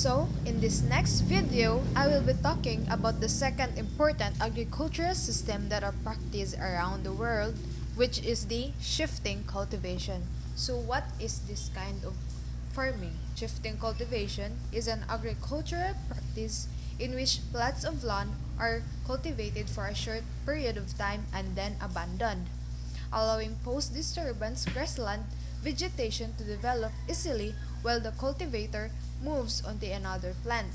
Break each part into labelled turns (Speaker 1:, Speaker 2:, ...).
Speaker 1: So, in this next video, I will be talking about the second important agricultural system that are practiced around the world, which is the shifting cultivation. So, what is this kind of farming? Shifting cultivation is an agricultural practice in which plots of land are cultivated for a short period of time and then abandoned, allowing post-disturbance grassland vegetation to develop easily while the cultivator moves on to another plant.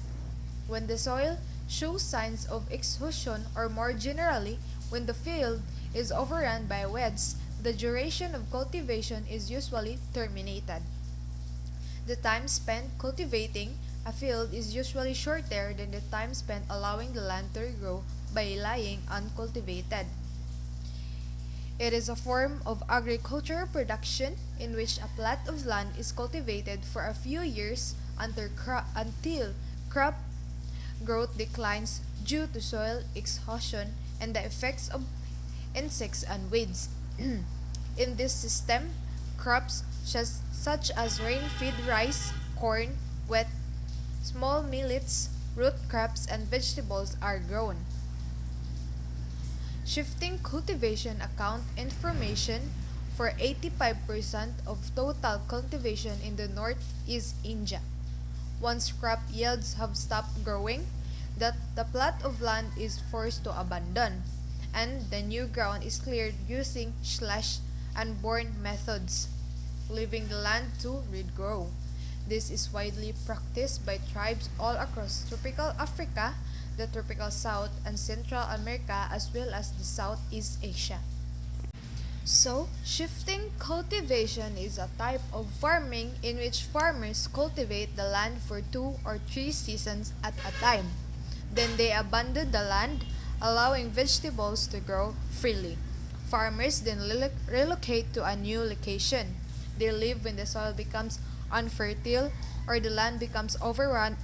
Speaker 1: When the soil shows signs of exhaustion, or more generally, when the field is overrun by weeds, the duration of cultivation is usually terminated. The time spent cultivating a field is usually shorter than the time spent allowing the land to regrow by lying uncultivated. It is a form of agricultural production in which a plot of land is cultivated for a few years until crop growth declines due to soil exhaustion and the effects of insects and weeds. In this system, crops such as rain feed rice, corn, wheat, small millets, root crops, and vegetables are grown. Shifting cultivation account information for 85% of total cultivation in the Northeast India. Once crop yields have stopped growing, the plot of land is forced to abandon, and the new ground is cleared using slash and burn methods, leaving the land to regrow. This is widely practiced by tribes all across tropical Africa, the tropical South and Central America, as well as the Southeast Asia. So, shifting cultivation is a type of farming in which farmers cultivate the land for 2 or 3 seasons at a time. Then they abandon the land, allowing vegetables to grow freely. Farmers then relocate to a new location. They leave when the soil becomes unfertile or the land becomes overrun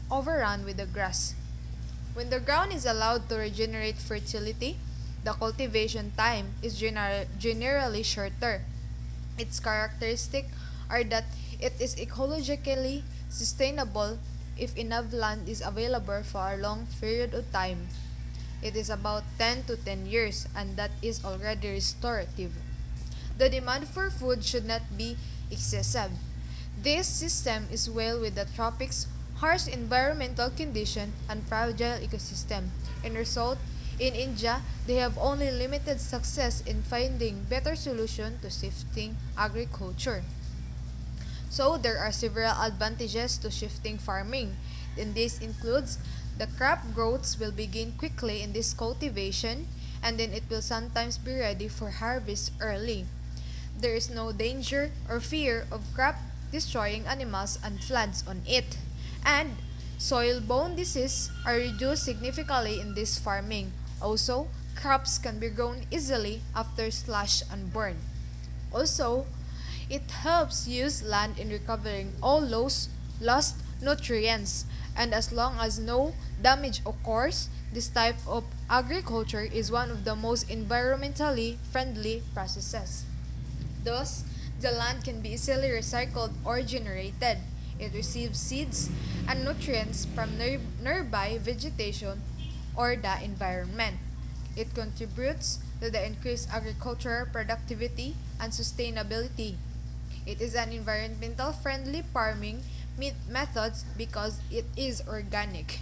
Speaker 1: with the grass. When the ground is allowed to regenerate fertility, the cultivation time is generally shorter. Its characteristics are that it is ecologically sustainable if enough land is available for a long period of time. It is about 10 to 10 years, and that is already restorative. The demand for food should not be excessive. This system is well with the tropics, harsh environmental condition, and fragile ecosystem. In result, in India, they have only limited success in finding better solution to shifting agriculture. So there are several advantages to shifting farming, and this includes the crop growths will begin quickly in this cultivation, and then it will sometimes be ready for harvest early. There is no danger or fear of crop destroying animals and floods on it. And soil-borne diseases are reduced significantly in this farming. Also, crops can be grown easily after slash and burn. Also, it helps use land in recovering all lost nutrients, and as long as no damage occurs, this type of agriculture is one of the most environmentally friendly processes. Thus, the land can be easily recycled or generated. It receives seeds and nutrients from nearby vegetation or the environment. It contributes to the increased agricultural productivity and sustainability. It is an environmental friendly farming methods because it is organic,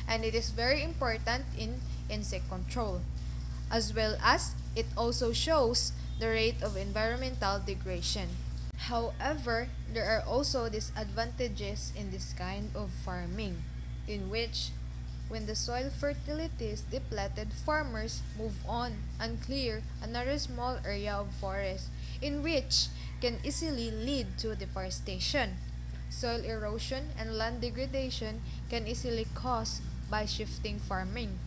Speaker 1: and it is very important in insect control, as well as it also shows the rate of environmental degradation. However, there are also disadvantages in this kind of farming, in which when the soil fertility is depleted, farmers move on and clear another small area of forest, in which can easily lead to deforestation. Soil erosion and land degradation can easily cause by shifting farming.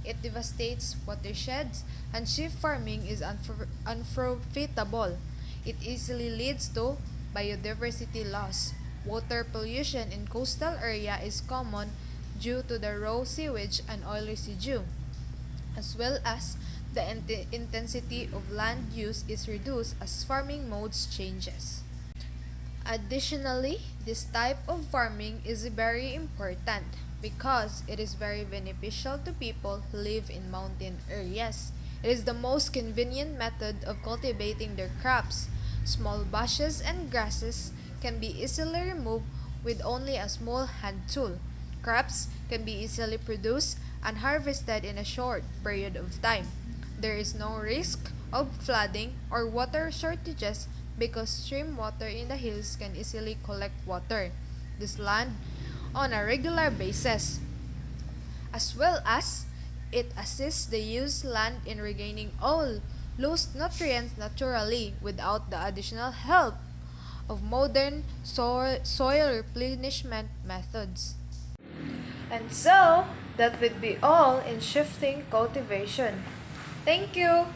Speaker 1: It devastates watersheds, and shift farming is unprofitable. It easily leads to biodiversity loss. Water pollution in coastal area is common due to the raw sewage and oil residue, as well as the intensity of land use is reduced as farming modes changes. Additionally, this type of farming is very important because it is very beneficial to people who live in mountain areas. It is the most convenient method of cultivating their crops. Small bushes and grasses can be easily removed with only a small hand tool. Crops can be easily produced and harvested in a short period of time. There is no risk of flooding or water shortages because stream water in the hills can easily collect water. This land on a regular basis, as well as it assists the used land in regaining all lost nutrients naturally without the additional help of modern soil replenishment methods. And so, that would be all in shifting cultivation. Thank you!